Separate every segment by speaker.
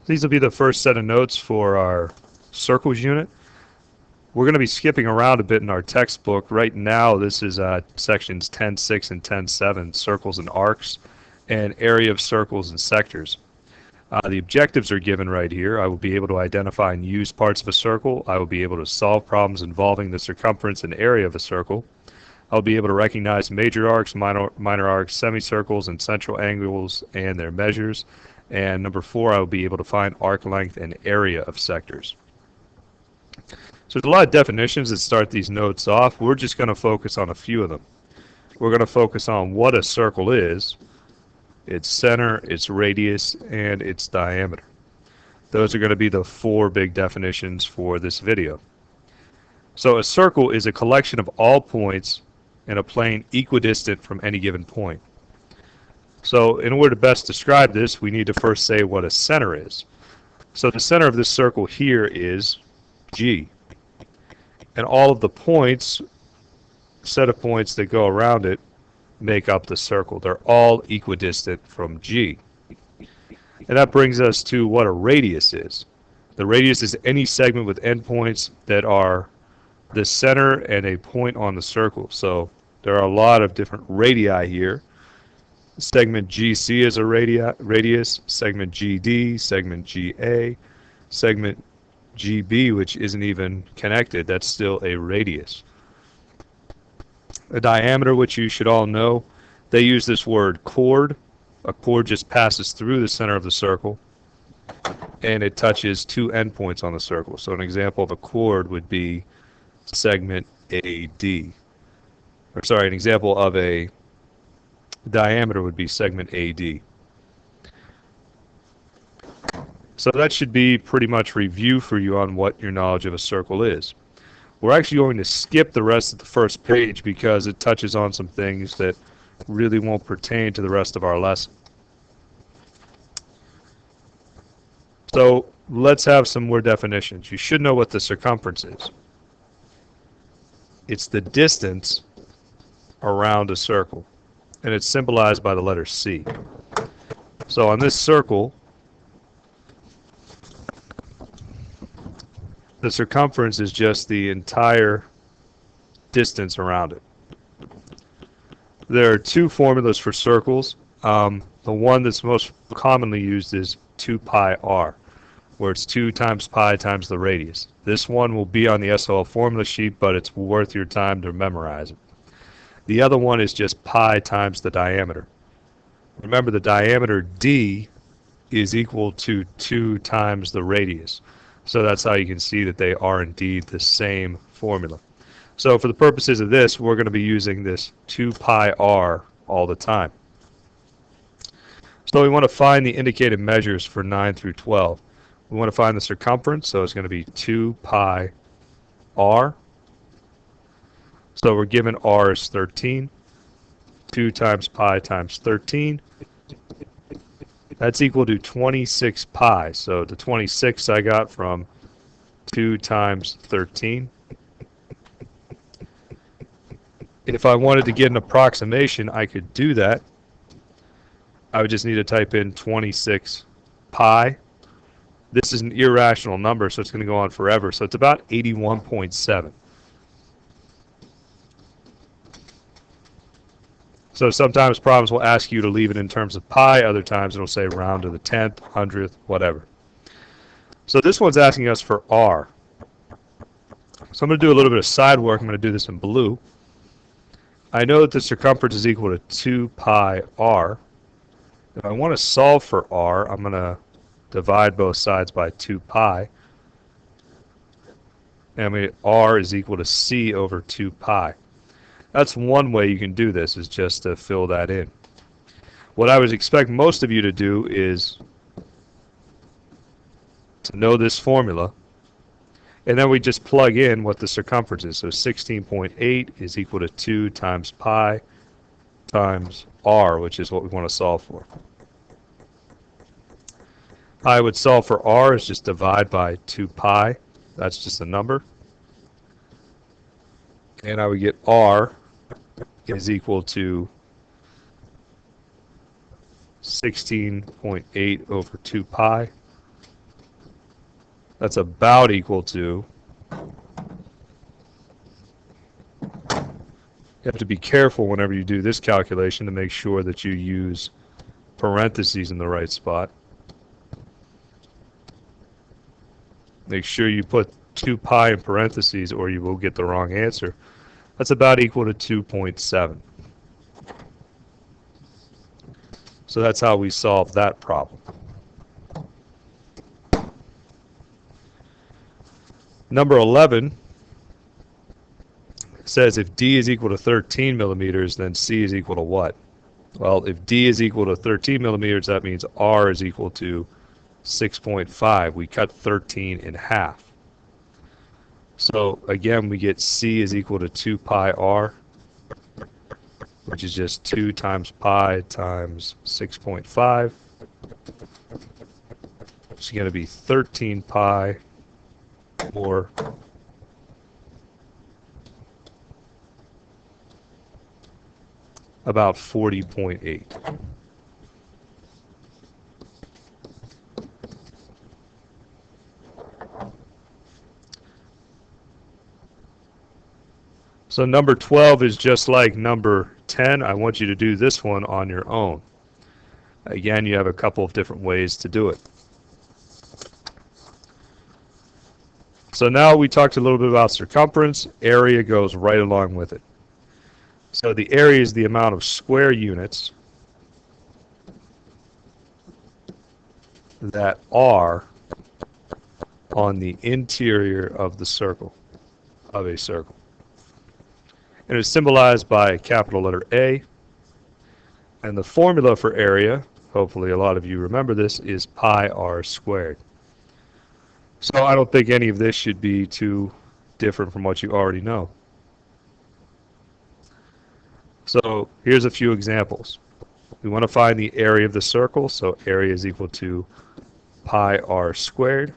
Speaker 1: These will be the first set of notes for our circles unit. We're going to be skipping around a bit in our textbook. Right now, this is sections 10.6 and 10.7, circles and arcs, and area of circles and sectors. The objectives are given right here. I will be able to identify and use parts of a circle. I will be able to solve problems involving the circumference and area of a circle. I'll be able to recognize major arcs, minor arcs, semicircles, and central angles and their measures. And number 4, I will be able to find arc length and area of sectors. So there's a lot of definitions that start these notes off. We're just going to focus on a few of them. We're going to focus on what a circle is, its center, its radius, and its diameter. Those are going to be the 4 big definitions for this video. So a circle is a collection of all points in a plane equidistant from any given point. So in order to best describe this, we need to first say what a center is. So the center of this circle here is G. And all of the points, set of points that go around it, make up the circle. They're all equidistant from G. And that brings us to what a radius is. The radius is any segment with endpoints that are the center and a point on the circle. So there are a lot of different radii here. Segment GC is a radius, segment GD, segment GA, segment GB, which isn't even connected, that's still a radius. A diameter, which you should all know, they use this word chord. A chord just passes through the center of the circle, and it touches 2 endpoints on the circle. So an example of a chord would be segment AD. Or sorry, an example of a diameter would be segment AD. So that should be pretty much review for you on what your knowledge of a circle is. We're actually going to skip the rest of the first page because it touches on some things that really won't pertain to the rest of our lesson. So let's have some more definitions. You should know what the circumference is. It's the distance around a circle, and it's symbolized by the letter C. So on this circle, the circumference is just the entire distance around it. There are 2 formulas for circles. The one that's most commonly used is 2 pi r, where it's 2 times pi times the radius. This one will be on the SOL formula sheet, but it's worth your time to memorize it. The other one is just pi times the diameter. Remember, the diameter d is equal to 2 times the radius. So that's how you can see that they are indeed the same formula. So for the purposes of this, we're going to be using this 2 pi r all the time. So we want to find the indicated measures for 9 through 12. We want to find the circumference, so it's going to be 2 pi r. So we're given r is 13. 2 times pi times 13. That's equal to 26 pi. So the 26 I got from 2 times 13. If I wanted to get an approximation, I could do that. I would just need to type in 26 pi. This is an irrational number, so it's going to go on forever. So it's about 81.7. So sometimes problems will ask you to leave it in terms of pi. Other times it'll say round to the 10th, 100th, whatever. So this one's asking us for r. So I'm going to do a little bit of side work. I'm going to do this in blue. I know that the circumference is equal to 2 pi r. If I want to solve for r, I'm going to divide both sides by 2 pi. And r is equal to c over 2 pi. That's one way you can do this, is just to fill that in. What I would expect most of you to do is to know this formula, and then we just plug in what the circumference is. So 16.8 is equal to 2 times pi times r, which is what we want to solve for. I would solve for r is just divide by 2 pi. That's just a number. And I would get r is equal to 16.8 over 2 pi. That's about equal to, you have to be careful whenever you do this calculation to make sure that you use parentheses in the right spot. Make sure you put 2 pi in parentheses or you will get the wrong answer. That's about equal to 2.7. So that's how we solve that problem. Number 11 says if D is equal to 13 millimeters, then C is equal to what? Well, if D is equal to 13 millimeters, that means R is equal to 6.5. We cut 13 in half. So again, we get C is equal to 2 pi R, which is just 2 times pi times 6.5. It's going to be 13 pi, or about 40.8. So number 12 is just like number 10. I want you to do this one on your own. Again, you have a couple of different ways to do it. So now we talked a little bit about circumference. Area goes right along with it. So the area is the amount of square units that are on the interior of the circle, of a circle. And it's symbolized by a capital letter A. And the formula for area, hopefully a lot of you remember this, is pi r squared. So I don't think any of this should be too different from what you already know. So here's a few examples. We want to find the area of the circle, so area is equal to pi r squared.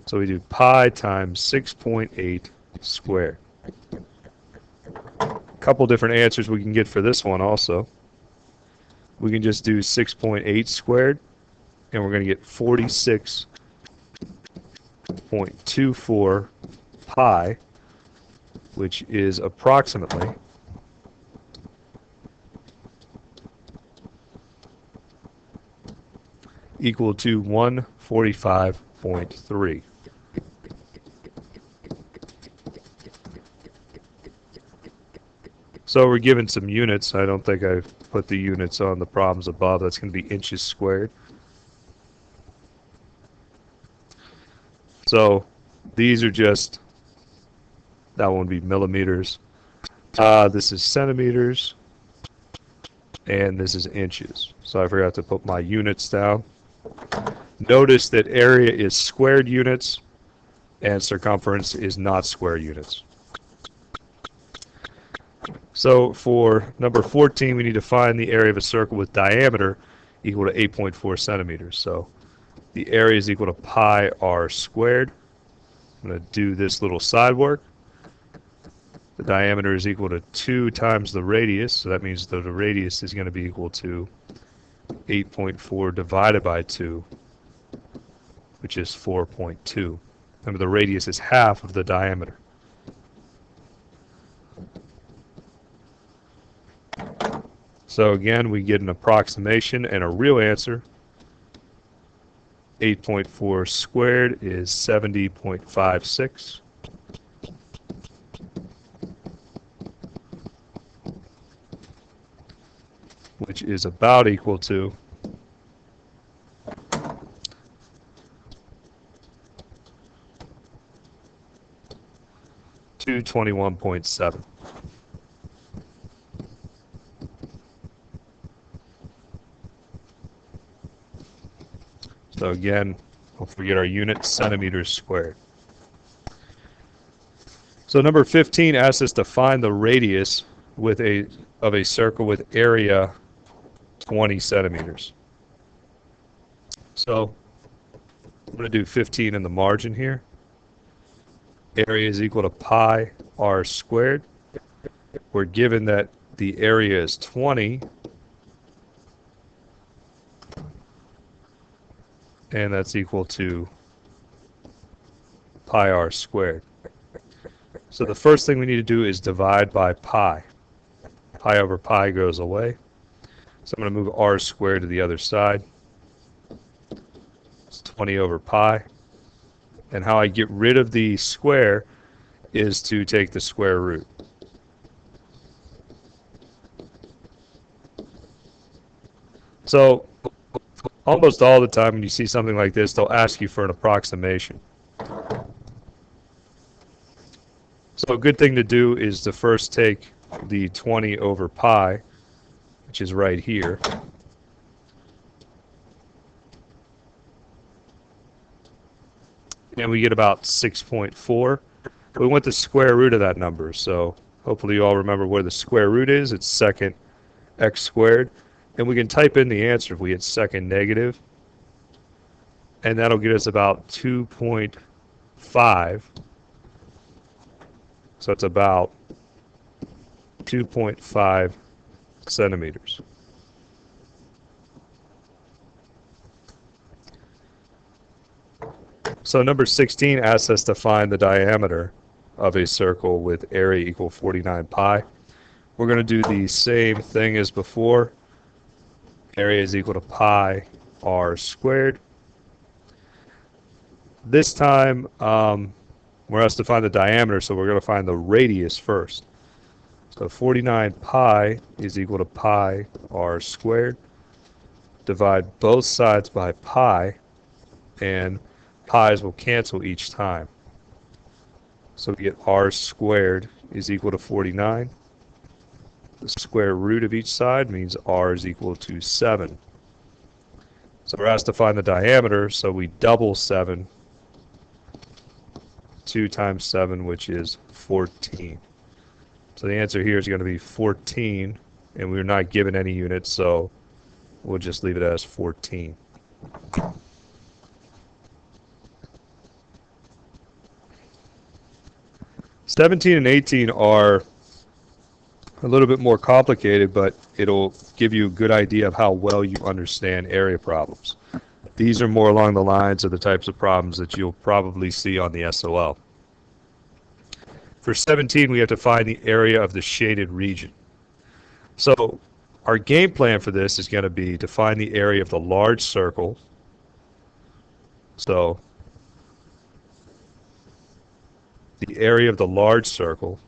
Speaker 1: So we do pi times 6.8 squared. A couple different answers we can get for this one also. We can just do 6.8 squared, and we're going to get 46.24 pi, which is approximately equal to 145.3. So we're given some units. I don't think I've put the units on the problems above. That's going to be inches squared. So these are just, that one would be millimeters. This is centimeters, and this is inches. So I forgot to put my units down. Notice that area is squared units, and circumference is not square units. So for number 14, we need to find the area of a circle with diameter equal to 8.4 centimeters. So the area is equal to pi r squared. I'm going to do this little side work. The diameter is equal to 2 times the radius, so that means that the radius is going to be equal to 8.4 divided by 2, which is 4.2. Remember, the radius is half of the diameter. So again, we get an approximation and a real answer. 8.4 squared is 70.56. Which is about equal to 221.7. So again, don't forget our unit, centimeters squared. So number 15 asks us to find the radius of a circle with area 20 centimeters. So I'm going to do 15 in the margin here. Area is equal to pi r squared. We're given that the area is 20, and that's equal to pi r squared. So the first thing we need to do is divide by pi. Pi over pi goes away. So I'm going to move r squared to the other side. It's 20 over pi. And how I get rid of the square is to take the square root. So almost all the time when you see something like this, they'll ask you for an approximation. So a good thing to do is to first take the 20 over pi, which is right here, and we get about 6.4. We want the square root of that number, so hopefully you all remember where the square root is. It's second x squared, and we can type in the answer if we hit second negative, and that'll get us about 2.5. So it's about 2.5 centimeters. So number 16 asks us to find the diameter of a circle with area equal 49 pi. We're going to do the same thing as before. Area is equal to pi r squared. This time we're asked to find the diameter, so we're going to find the radius first. So 49 pi is equal to pi r squared. Divide both sides by pi, and pi's will cancel each time. So we get r squared is equal to 49. The square root of each side means r is equal to 7. So we're asked to find the diameter, so we double 7. 2 times 7, which is 14. So the answer here is going to be 14, and we're not given any units, so we'll just leave it as 14. '17 and 18 are a little bit more complicated, but it'll give you a good idea of how well you understand area problems. These are more along the lines of the types of problems that you'll probably see on the SOL. For 17, we have to find the area of the shaded region. So our game plan for this is going to be to find the area of the large circle. So the area of the large circle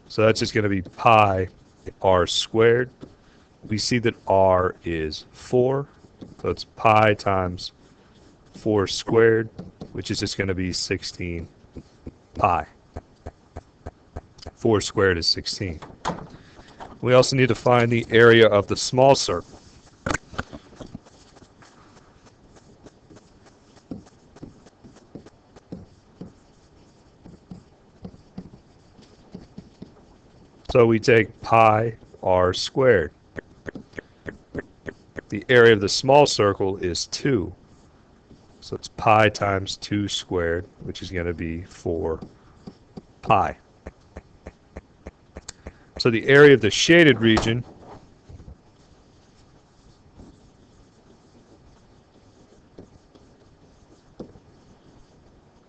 Speaker 1: so that's just going to be pi r squared. We see that r is 4, so it's pi times 4 squared, which is just going to be 16 pi. 4 squared is 16. We also need to find the area of the small circle. So we take pi r squared. The area of the small circle is 2. So it's pi times 2 squared, which is going to be 4 pi. So the area of the shaded region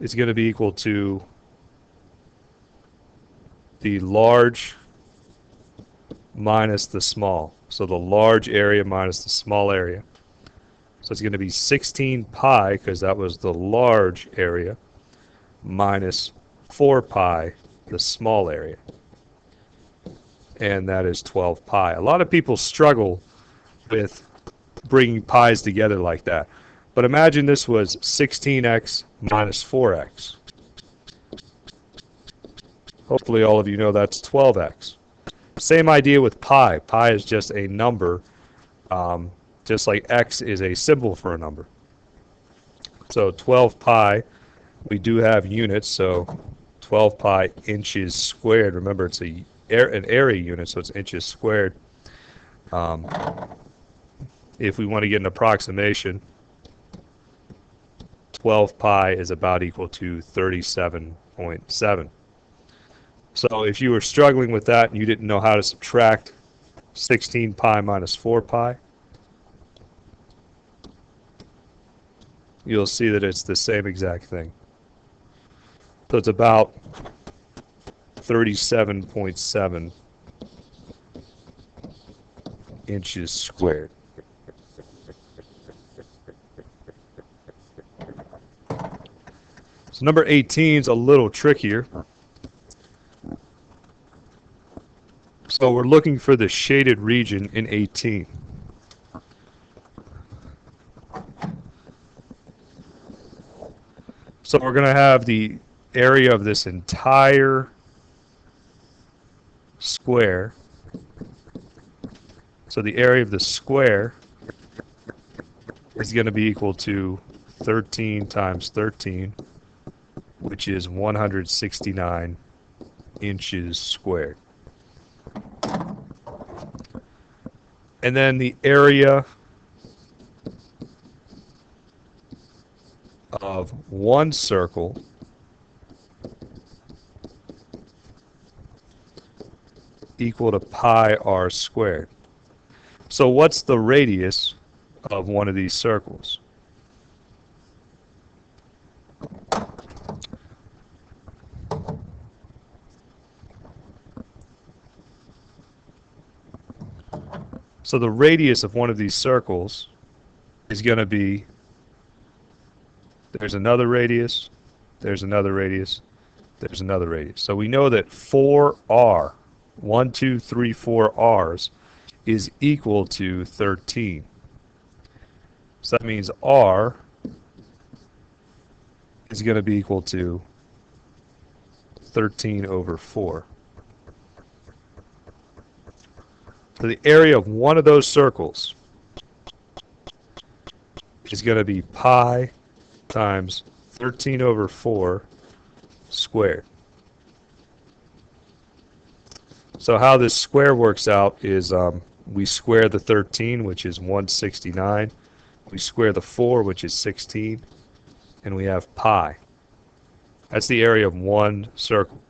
Speaker 1: is going to be equal to the large minus the small. So the large area minus the small area. So it's going to be 16 pi, because that was the large area, minus 4 pi, the small area. And that is 12 pi. A lot of people struggle with bringing pi's together like that. But imagine this was 16x minus 4x. Hopefully all of you know that's 12x. Same idea with pi. Pi is just a number, just like x is a symbol for a number. So 12 pi, we do have units, so 12 pi inches squared. Remember, it's an area unit, so it's inches squared. If we want to get an approximation, 12 pi is about equal to 37.7. So if you were struggling with that and you didn't know how to subtract 16 pi minus 4 pi, you'll see that it's the same exact thing. So it's about 37.7 inches squared. So number 18 is a little trickier. So we're looking for the shaded region in 18. So we're going to have the area of this entire square. So the area of the square is going to be equal to 13 times 13, which is 169 inches squared. And then the area of one circle equal to pi r squared. So what's the radius of one of these circles? So the radius of one of these circles is going to be, there's another radius, there's another radius, there's another radius. So we know that 4r, 1, 2, 3, 4 r's, is equal to 13. So that means r is going to be equal to 13 over 4. So the area of one of those circles is going to be pi times 13 over 4 squared. So how this square works out is we square the 13, which is 169. We square the 4, which is 16. And we have pi. That's the area of one circle.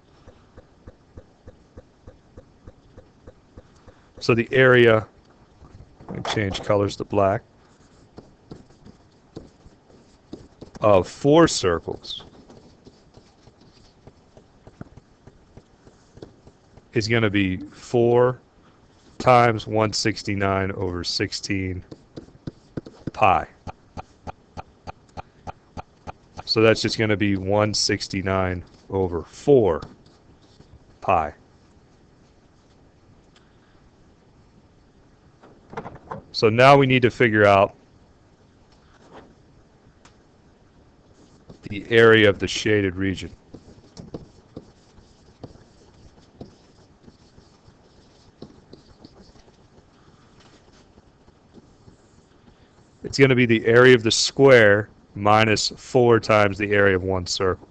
Speaker 1: So the area, let me change colors to black, of 4 circles is going to be 4 times 169 over 16 pi. So that's just going to be 169 over 4 pi. So now we need to figure out the area of the shaded region. It's going to be the area of the square minus 4 times the area of one circle.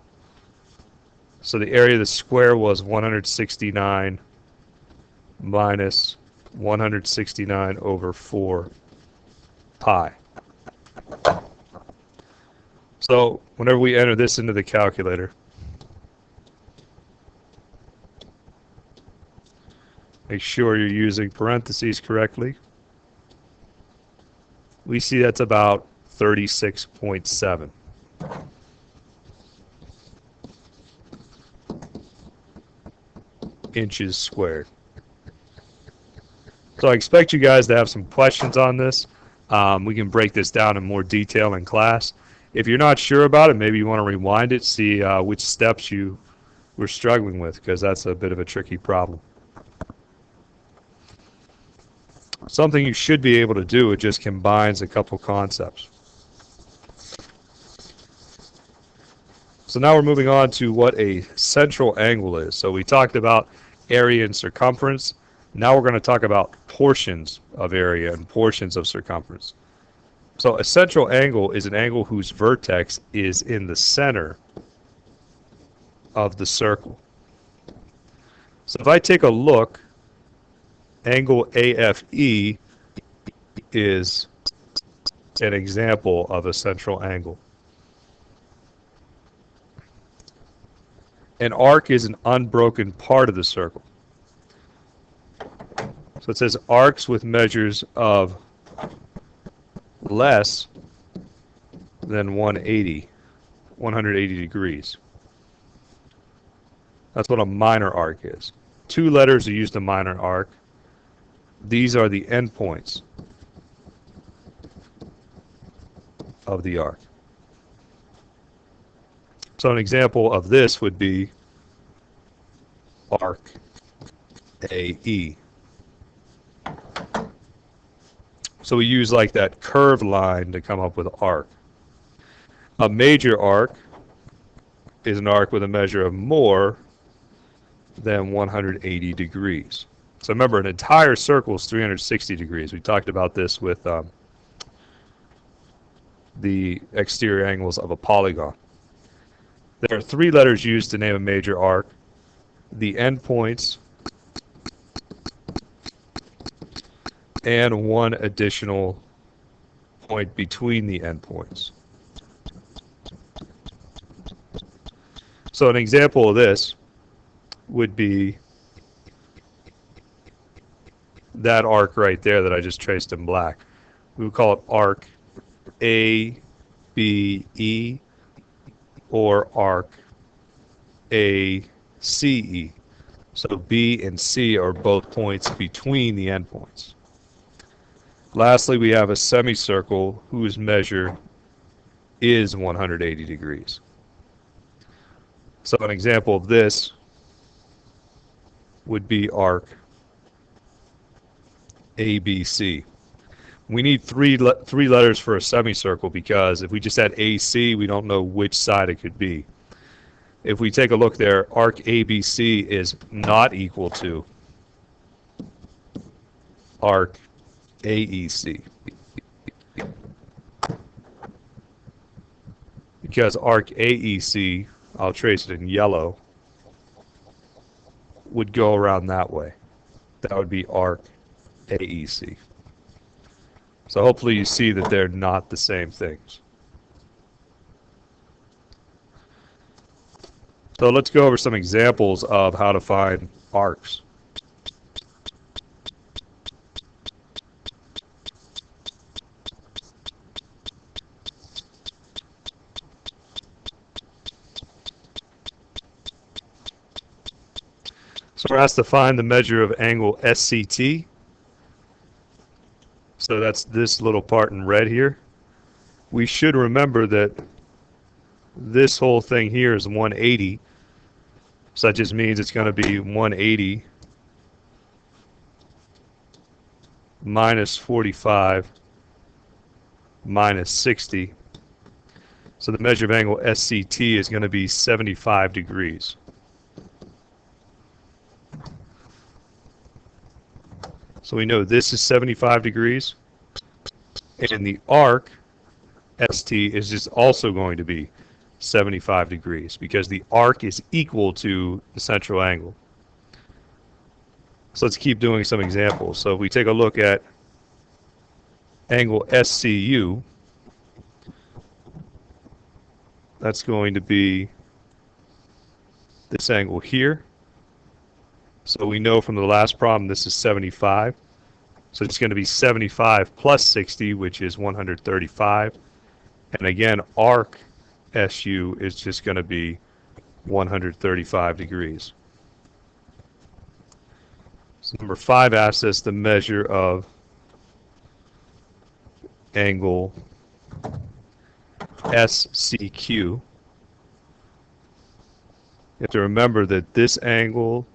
Speaker 1: So the area of the square was 169 minus 169 over 4 pi. So whenever we enter this into the calculator, make sure you're using parentheses correctly. We see that's about 36.7. inches squared. So I expect you guys to have some questions on this. We can break this down in more detail in class. If you're not sure about it, maybe you want to rewind it, see which steps you were struggling with, because that's a bit of a tricky problem. Something you should be able to do, it just combines a couple concepts. So now we're moving on to what a central angle is. So we talked about area and circumference. Now we're going to talk about portions of area and portions of circumference. So a central angle is an angle whose vertex is in the center of the circle. So if I take a look, angle AFE is an example of a central angle. An arc is an unbroken part of the circle. So it says arcs with measures of less than 180 degrees. That's what a minor arc is. 2 letters are used in minor arc. These are the endpoints of the arc. So an example of this would be arc AE. So we use like that curved line to come up with arc. A major arc is an arc with a measure of more than 180 degrees. So remember, an entire circle is 360 degrees. We talked about this with the exterior angles of a polygon. There are 3 letters used to name a major arc: the endpoints and 1 additional point between the endpoints. So an example of this would be that arc right there that I just traced in black. We would call it arc ABE or arc ACE. So B and C are both points between the endpoints. Lastly, we have a semicircle whose measure is 180 degrees. So an example of this would be arc ABC. We need three letters for a semicircle because if we just had AC, we don't know which side it could be. If we take a look there, arc ABC is not equal to arc AEC. Because arc AEC, I'll trace it in yellow, would go around that way. That would be arc AEC. So hopefully you see that they're not the same things. So let's go over some examples of how to find arcs. So we're asked to find the measure of angle SCT. So that's this little part in red here. We should remember that this whole thing here is 180. So that just means it's going to be 180 minus 45 minus 60. So the measure of angle SCT is going to be 75 degrees. So we know this is 75 degrees, and the arc ST is just also going to be 75 degrees because the arc is equal to the central angle. So let's keep doing some examples. So if we take a look at angle SCU, that's going to be this angle here. So we know from the last problem this is 75. So it's going to be 75 plus 60, which is 135. And again, arc SU is just going to be 135 degrees. So number 5 asks us the measure of angle SCQ. You have to remember that this angle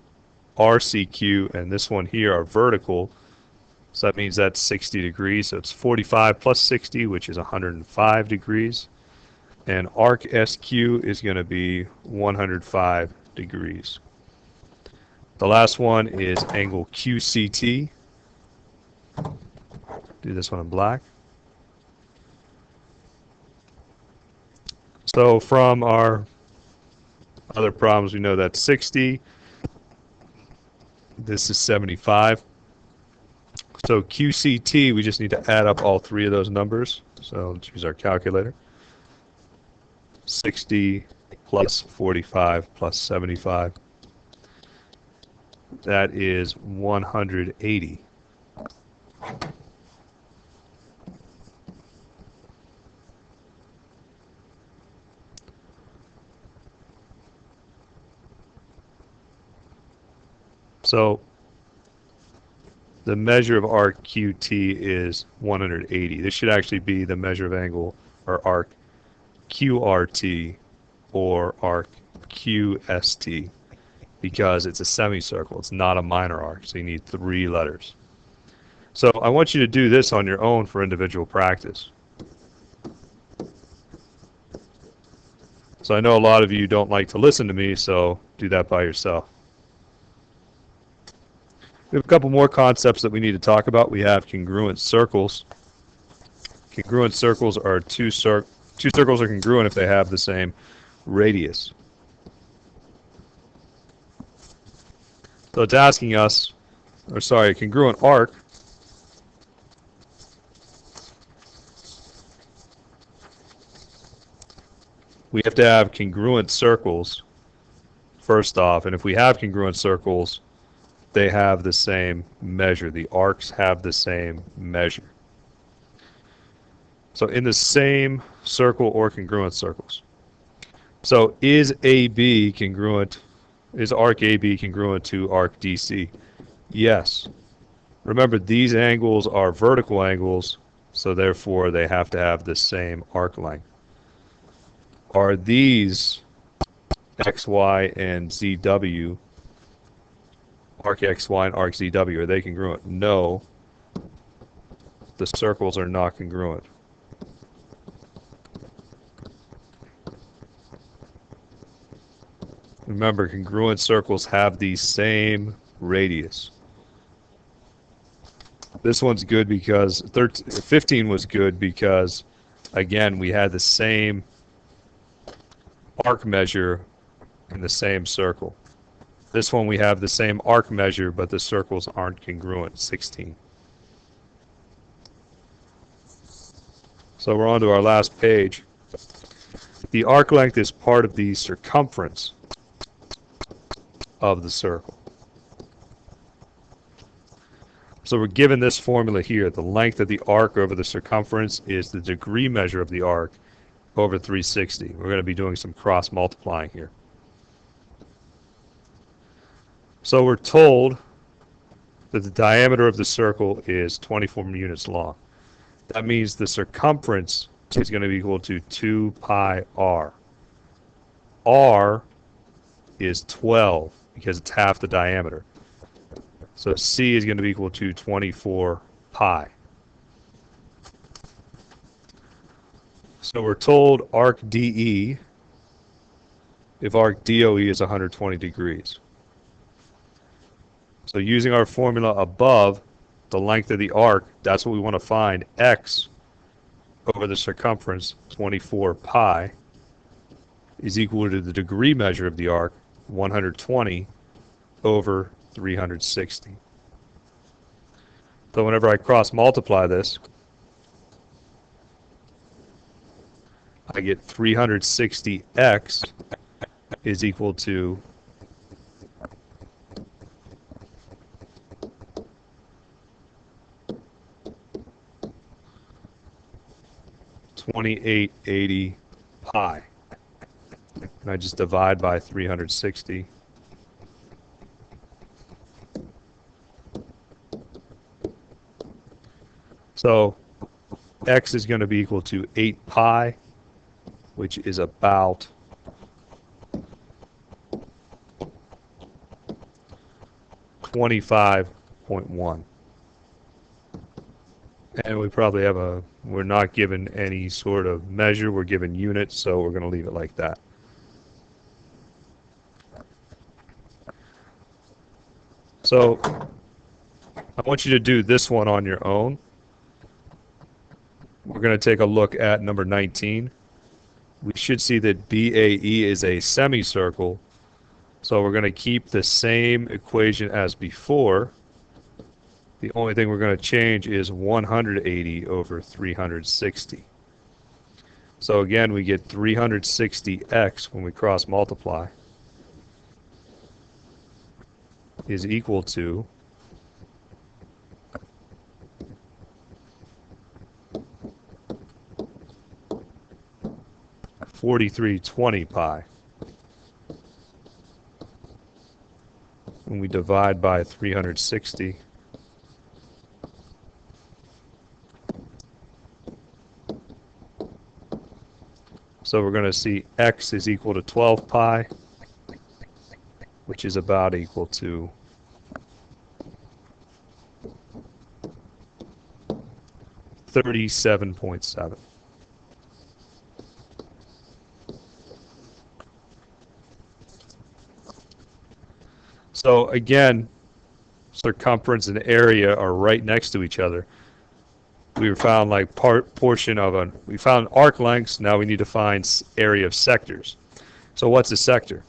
Speaker 1: RCQ and this one here are vertical, so that means that's 60 degrees. So it's 45 plus 60, which is 105 degrees, and arc SQ is going to be 105 degrees. The last one is angle QCT. Do this one in black. So from our other problems, we know that's 60. This is 75. So QCT, we just need to add up all 3 of those numbers. So let's use our calculator. 60 plus 45 plus 75. That is 180. So the measure of arc QT is 180. This should actually be the measure of angle or arc QRT or arc QST because it's a semicircle. It's not a minor arc, so you need 3 letters. So I want you to do this on your own for individual practice. So I know a lot of you don't like to listen to me, so do that by yourself. We have a couple more concepts that we need to talk about. We have congruent circles. Congruent circles are two circles are congruent if they have the same radius. So it's asking us, or sorry, a congruent arc we have to have congruent circles first off, and if we have congruent circles, they have the same measure. The arcs have the same measure. So in the same circle or congruent circles. So is AB congruent? Is arc AB congruent to arc DC? Yes. Remember, these angles are vertical angles, so therefore they have to have the same arc length. Are these XY and ZW, arc XY and arc ZW, are they congruent? No. The circles are not congruent. Remember, congruent circles have the same radius. This one's good because 15 was good because, again, we had the same arc measure in the same circle. This one we have the same arc measure, but the circles aren't congruent, 16. So we're on to our last page. The arc length is part of the circumference of the circle. So we're given this formula here. The length of the arc over the circumference is the degree measure of the arc over 360. We're going to be doing some cross multiplying here. So we're told that the diameter of the circle is 24 units long. That means the circumference is going to be equal to 2 pi r. R is 12 because it's half the diameter. So C is going to be equal to 24 pi. So we're told arc DE, if arc DOE is 120 degrees. So using our formula above, the length of the arc, that's what we want to find. X over the circumference, 24 pi, is equal to the degree measure of the arc, 120 over 360. So whenever I cross multiply this, I get 360x is equal to 2880 pi. And I just divide by 360. So x is going to be equal to 8 pi, which is about 25.1. And we probably have we're not given any sort of measure, we're given units, so we're going to leave it like that. So I want you to do this one on your own. We're going to take a look at number 19. We should see that BAE is a semicircle, so we're going to keep the same equation as before. The only thing we're going to change is 180 over 360. So again, we get 360x when we cross multiply is equal to 4320 pi. When we we divide by 360. So we're going to see x is equal to 12 pi, which is about equal to 37.7. So again, circumference and area are right next to each other. We found like we found arc lengths. Now we need to find area of sectors. So what's a sector?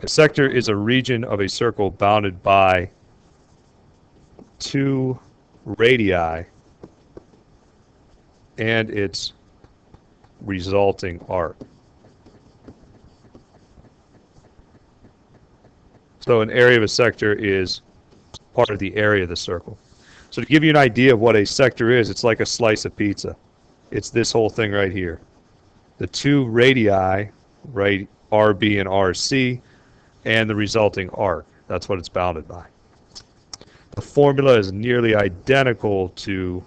Speaker 1: A sector is a region of a circle bounded by two radii and its resulting arc. So an area of a sector is part of the area of the circle. So to give you an idea of what a sector is, it's like a slice of pizza. It's this whole thing right here. The two radii, right, RB and RC, and the resulting arc. That's what it's bounded by. The formula is nearly identical to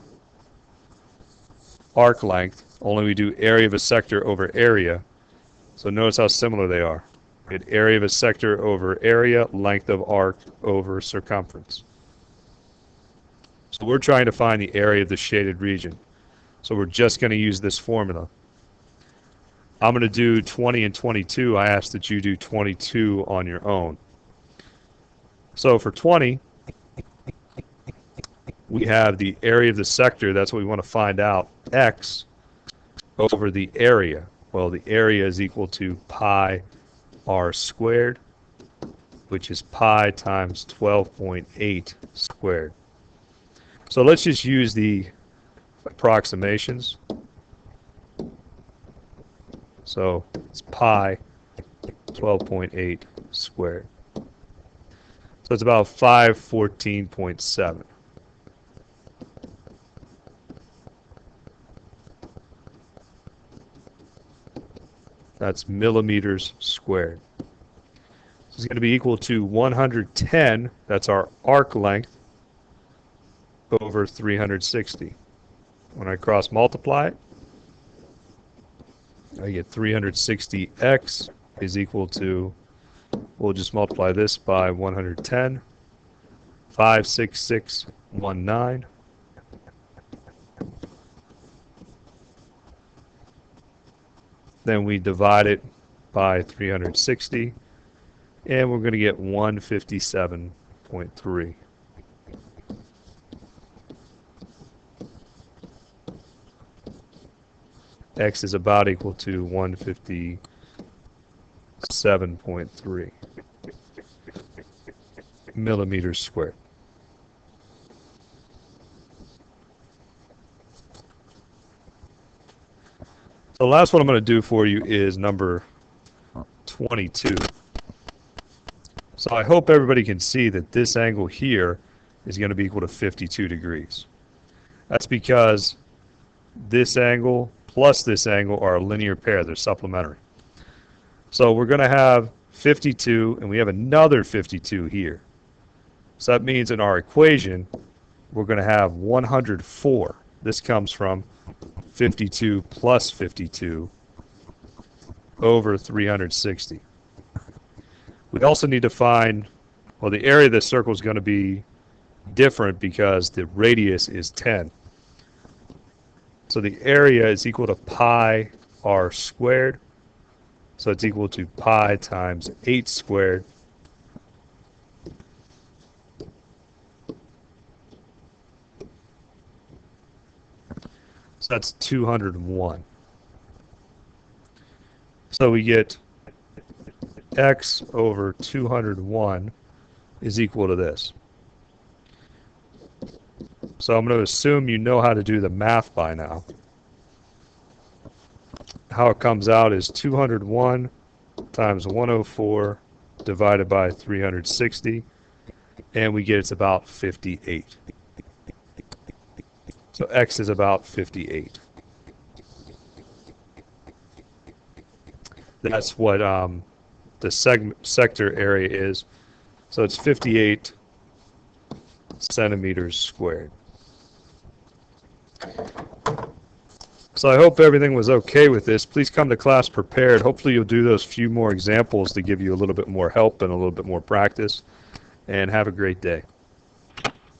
Speaker 1: arc length, only we do area of a sector over area. So notice how similar they are. We get area of a sector over area, length of arc over circumference. So we're trying to find the area of the shaded region. So we're just going to use this formula. I'm going to do 20 and 22. I ask that you do 22 on your own. So for 20, we have the area of the sector. That's what we want to find out. X over the area. Well, the area is equal to pi r squared, which is pi times 12.8 squared. So let's just use the approximations. So it's pi 12.8 squared. So it's about 514.7. That's millimeters squared. This is going to be equal to 110. That's our arc length over 360. When I cross multiply it, I get 360x is equal to, we'll just multiply this by 110, 56619. Then we divide it by 360, and we're going to get 157.3. X is about equal to 157.3 millimeters squared. The last one I'm going to do for you is number 22. So I hope everybody can see that this angle here is going to be equal to 52 degrees. That's because this angle plus this angle are a linear pair. They're supplementary. So we're going to have 52, and we have another 52 here. So that means in our equation, we're going to have 104. This comes from 52 plus 52 over 360. We also need to find, well, the area of the circle is going to be different because the radius is 10. So the area is equal to pi r squared. So it's equal to pi times 8 squared. So that's 201. So we get x over 201 is equal to this. So I'm going to assume you know how to do the math by now. How it comes out is 201 times 104 divided by 360, and we get it's about 58. So x is about 58. That's what the sector area is. So it's 58 centimeters squared. So I hope everything was okay with this. Please come to class prepared. Hopefully you'll do those few more examples to give you a little bit more help and a little bit more practice. And have a great day.